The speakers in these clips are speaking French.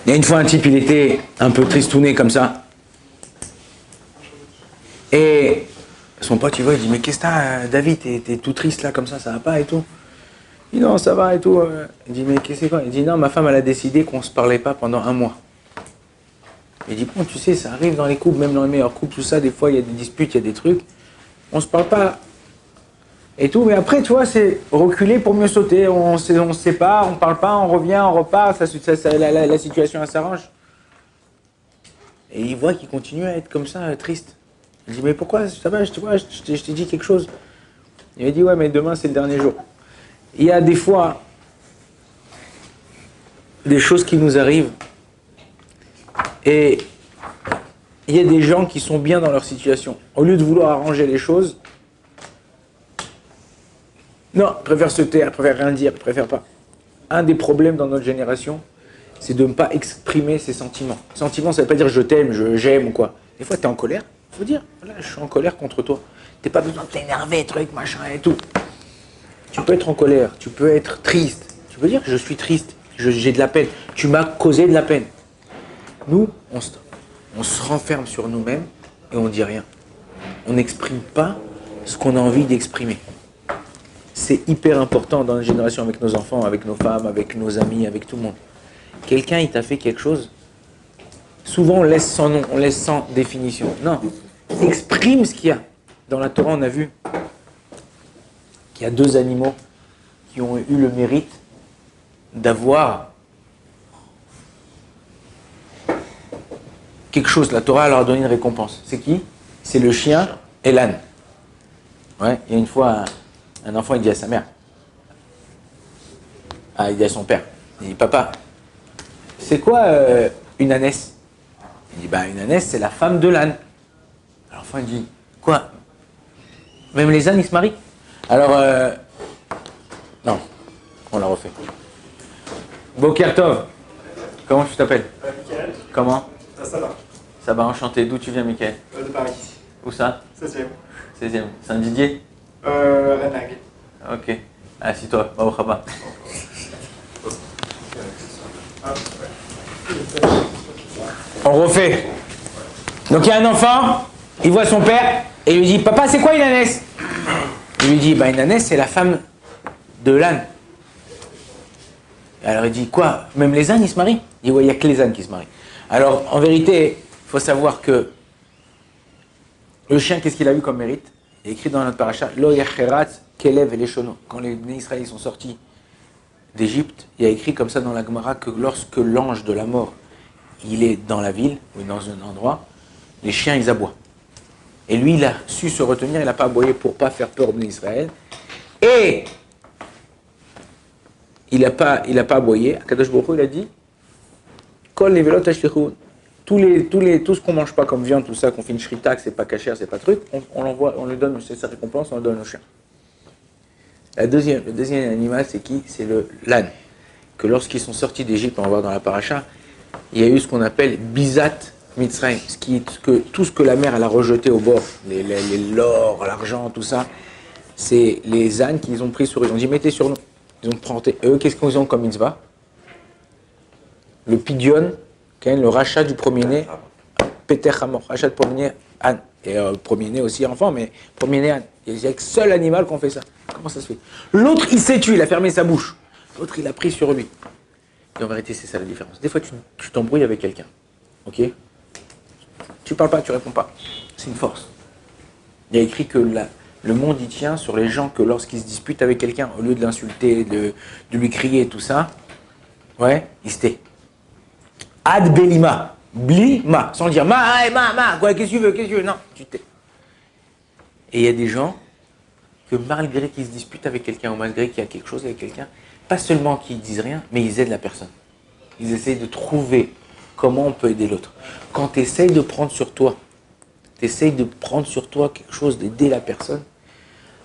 Il y a une fois un type, il était un peu tristouné comme ça. Et son pote, il voit, il dit, mais qu'est-ce que t'as, David, t'es tout triste là, comme ça va pas et tout. Il dit, non, ça va et tout. Il dit, mais qu'est-ce que c'est quoi? Il dit, non, ma femme, elle a décidé qu'on se parlait pas pendant 1 mois. Il dit, bon, tu sais, ça arrive dans les couples, même dans les meilleurs couples, tout ça, des fois, il y a des disputes, il y a des trucs. On se parle pas et tout, mais après, tu vois, c'est reculer pour mieux sauter. On se sépare, on parle pas, on revient, on repart, la situation, elle s'arrange. Et il voit qu'il continue à être comme ça, triste. Il dit, mais pourquoi? Ça va, tu vois, je t'ai dit quelque chose. Il m'a dit, ouais, mais demain, c'est le dernier jour. Il y a des fois des choses qui nous arrivent et il y a des gens qui sont bien dans leur situation. Au lieu de vouloir arranger les choses, non, ils préfèrent se taire, ils préfèrent rien dire, ils préfèrent pas. Un des problèmes dans notre génération, c'est de ne pas exprimer ses sentiments. Sentiments, ça ne veut pas dire je t'aime, j'aime ou quoi. Des fois, tu es en colère, il faut dire, voilà, je suis en colère contre toi. Tu n'as pas besoin de t'énerver, truc, machin et tout. Tu peux être en colère, tu peux être triste. Tu peux dire je suis triste, j'ai de la peine. Tu m'as causé de la peine. Nous, on se renferme sur nous-mêmes et on ne dit rien. On n'exprime pas ce qu'on a envie d'exprimer. C'est hyper important dans notre génération avec nos enfants, avec nos femmes, avec nos amis, avec tout le monde. Quelqu'un, il t'a fait quelque chose, souvent on laisse sans nom, on laisse sans définition. Non, exprime ce qu'il y a. Dans la Torah, on a vu qu'il y a 2 animaux qui ont eu le mérite d'avoir quelque chose. La Torah leur a donné une récompense. C'est qui? C'est le chien et l'âne. Ouais, il y a une fois, un enfant, il dit à sa mère. Ah, il dit à son père. Il dit, papa, c'est quoi une ânesse? Il dit, bah une ânesse, c'est la femme de l'âne. Alors l'enfant, il dit, quoi? Même les ânes, ils se marient? Alors, non, on la refait. Boker Tov, comment tu t'appelles? Mickaël. Comment? Ça va. Ça va, enchanté. D'où tu viens, Mickaël? De Paris. Où ça? 16e. 16e. Saint-Didier? Renag. Ok. Assis-toi, va au Rabat. On refait. Donc il y a un enfant, il voit son père et il lui dit, papa, c'est quoi une ânesse? Il lui dit, bah une ânesse, c'est la femme de l'âne. Alors il dit, quoi? Même les ânes, ils se marient? Il dit, ouais, il n'y a que les ânes qui se marient. Alors, en vérité, il faut savoir que le chien, qu'est-ce qu'il a eu comme mérite? Il est écrit dans notre paracha, Lo yacherat kelev eleshono. Quand les Israéliens sont sortis d'Égypte, il y a écrit comme ça dans la Gemara que lorsque l'ange de la mort, il est dans la ville, ou dans un endroit, les chiens, ils aboient. Et lui, il a su se retenir, il n'a pas aboyé pour ne pas faire peur aux Israël. Et il n'a pas aboyé. Akadosh Baruch Hu, il a dit, Kol nevelot ashlichun. Tout ce qu'on mange pas comme viande, tout ça, qu'on fait une shrita, que c'est pas cachère, c'est pas truc, on l'envoie, on lui donne sa récompense, on le donne aux chiens. Le deuxième animal, c'est qui? C'est l'âne. Que lorsqu'ils sont sortis d'Égypte, on va voir dans la paracha, il y a eu ce qu'on appelle Bizat Mitzrayim, tout ce que la mer elle a rejeté au bord, l'or, l'argent, tout ça, c'est les ânes qu'ils ont pris sur eux. Ils ont dit, mettez sur nous. Ils ont pris, eux, qu'est-ce qu'ils ont comme mitzvah? Le pidion, le rachat du premier-né, Peter Hamor, rachat de premier-né, âne. Et premier-né aussi enfant, mais premier-né âne. Il y a que seul animal qu'on fait ça. Comment ça se fait? L'autre, il s'est tué, il a fermé sa bouche. L'autre, il a pris sur lui. Et en vérité, c'est ça la différence. Des fois, tu t'embrouilles avec quelqu'un. Ok? Tu parles pas, tu réponds pas. C'est une force. Il y a écrit que le monde y tient sur les gens que lorsqu'ils se disputent avec quelqu'un, au lieu de l'insulter, de lui crier tout ça, ouais, il se tait. Ad belima, blima, sans dire ma, quoi, qu'est-ce que tu veux, non, tu tais. Et il y a des gens que malgré qu'ils se disputent avec quelqu'un ou malgré qu'il y a quelque chose avec quelqu'un, pas seulement qu'ils disent rien, mais ils aident la personne. Ils essayent de trouver comment on peut aider l'autre. Quand tu essayes de prendre sur toi, quelque chose, d'aider la personne,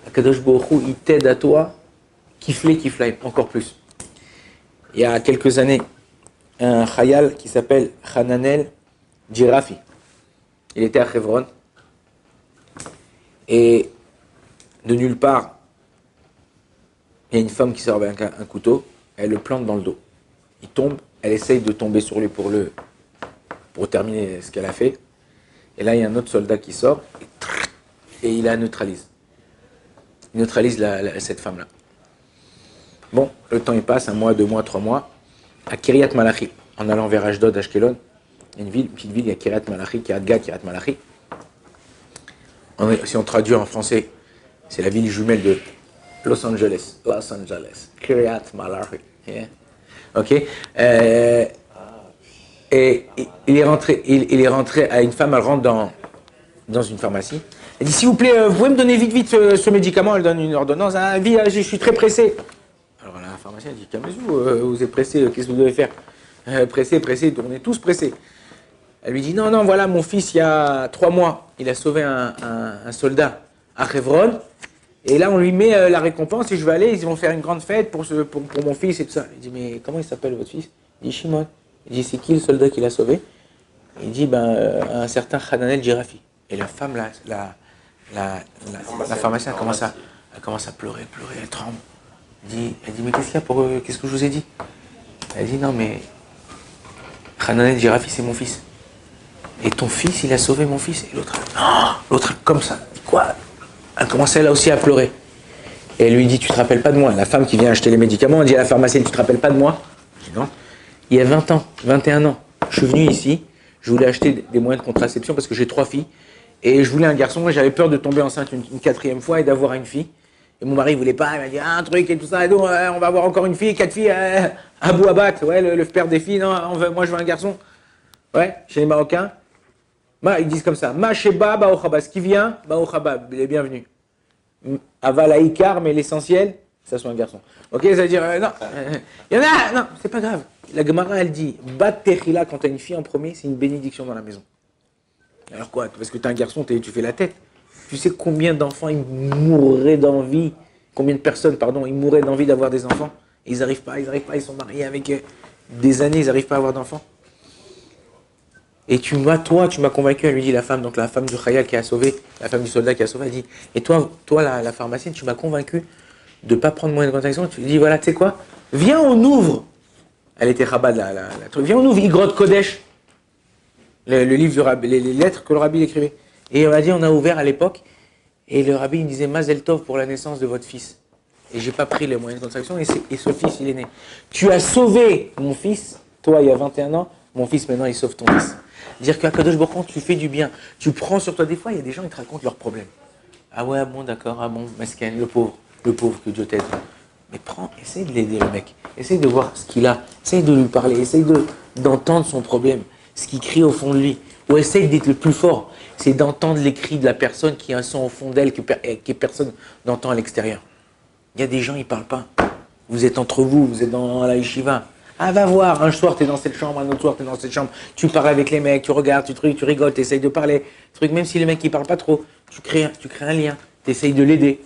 Akadosh Baruch Hu, il t'aide à toi, kiflay, encore plus. Il y a quelques années, un chayal qui s'appelle Hananel Djirafi. Il était à Hebron. Et de nulle part, il y a une femme qui sort avec un couteau, elle le plante dans le dos. Il tombe, elle essaye de tomber sur lui pour terminer ce qu'elle a fait. Et là, il y a un autre soldat qui sort et il la neutralise. Il neutralise cette femme-là. Bon, le temps il passe, 1 mois, 2 mois, 3 mois. À Kiryat Malachi, en allant vers Ashdod, Ashkelon, il y a une petite ville, il y a Kiryat Malachi, Kiryat Gat, Kiryat Malachi. Si on traduit en français, c'est la ville jumelle de Los Angeles. Los Angeles. Kiryat Malachi. Yeah. Ok. Et il est rentré à une femme, elle rentre dans une pharmacie. Elle dit, s'il vous plaît, vous pouvez me donner vite ce médicament. Elle donne une ordonnance. Ah, je suis très pressé. Alors la pharmacienne dit, calmez-vous, vous êtes pressé, qu'est-ce que vous devez faire? Pressé, on est tous pressés. Elle lui dit, non, voilà, mon fils, il y a 3 mois, il a sauvé un soldat à Hebron. Et là, on lui met la récompense et je vais aller, ils vont faire une grande fête pour mon fils et tout ça. Il dit, mais comment il s'appelle votre fils? Il dit, Shimon. Il dit, c'est qui le soldat qui l'a sauvé? Il dit, un certain Hananel Jirafi. Et la femme, la pharmacienne, elle commence à pleurer, elle tremble. Elle dit, mais qu'est-ce qu'il y a qu'est-ce que je vous ai dit? Elle dit, non, mais Hananel Jirafi, c'est mon fils. Et ton fils, il a sauvé mon fils. Et l'autre, comme ça, quoi? Elle commence elle aussi à pleurer. Et elle lui dit, tu te rappelles pas de moi? La femme qui vient acheter les médicaments, elle dit à la pharmacienne, tu te rappelles pas de moi? Je dis non. Il y a 20 ans, 21 ans, je suis venu ici, je voulais acheter des moyens de contraception parce que j'ai 3 filles. Et je voulais un garçon, moi j'avais peur de tomber enceinte une 4e fois et d'avoir une fille. Et mon mari ne voulait pas, il m'a dit un truc et tout ça, et donc on va avoir encore une fille, 4 filles, Abou Abat, ouais, le père des filles, non, moi je veux un garçon. Ouais, chez les Marocains. Ils disent comme ça, Ma Sheba Baochaba, ce qui vient, Baochaba, il est bienvenu. Aval Aïkar, mais l'essentiel, ça soit un garçon. Ok, ça veut dire, non, il y en a, non, c'est pas grave. La Gemara, elle dit, Bat Techila, quand tu as une fille en premier, c'est une bénédiction dans la maison. Alors quoi? Parce que tu es un garçon, tu fais la tête. Tu sais combien d'enfants ils mourraient d'envie, combien de personnes, pardon, ils mourraient d'envie d'avoir des enfants, et ils n'arrivent pas, ils sont mariés avec des années, ils n'arrivent pas à avoir d'enfants. Et tu m'as convaincu, elle lui dit la femme, donc la femme du Khayal qui a sauvé, la femme du soldat qui a sauvé, elle dit, et toi la pharmacienne, tu m'as convaincu de ne pas prendre moyen de contraception, tu lui dis, voilà, tu sais quoi, viens on ouvre, elle était rabat la truc, viens on ouvre Igrot Kodesh, le livre du rabbi, les lettres que le rabbi écrivait. Et on a dit, on a ouvert à l'époque, et le rabbi il disait, Mazel Tov pour la naissance de votre fils. Et j'ai pas pris les moyens de contraception, et ce fils il est né. Tu as sauvé mon fils, toi il y a 21 ans, mon fils maintenant il sauve ton fils. Dire qu'à Kadosh Baruch tu fais du bien, tu prends sur toi, des fois il y a des gens qui te racontent leurs problèmes. Ah ouais, bon d'accord, ah bon, mesquin, le pauvre, que Dieu t'aide. Mais essaye de l'aider le mec, essaye de voir ce qu'il a, essaye de lui parler, essaye d'entendre son problème, ce qu'il crie au fond de lui, ou essaye d'être le plus fort, c'est d'entendre les cris de la personne qui a un son au fond d'elle que personne n'entend à l'extérieur. Il y a des gens, ils parlent pas. Vous êtes entre vous, vous êtes dans la yeshiva. Ah, va voir, un soir, tu es dans cette chambre, un autre soir, tu es dans cette chambre, tu parles avec les mecs, tu regardes, tu rigoles, tu essayes de parler. Même si les mecs, ils parlent pas trop, tu crées un lien, tu essayes de l'aider.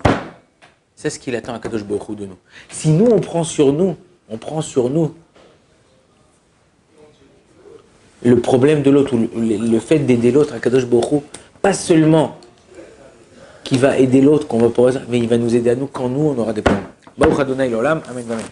C'est ce qu'il attend à Kadosh Baruch Hu de nous. Si nous, on prend sur nous le problème de l'autre, ou le fait d'aider l'autre à Kadosh Baruch Hu, pas seulement qui va aider l'autre, qu'on va pas, mais il va nous aider à nous quand nous, on aura des problèmes. Baruch Adonai l'olam, amen, amen.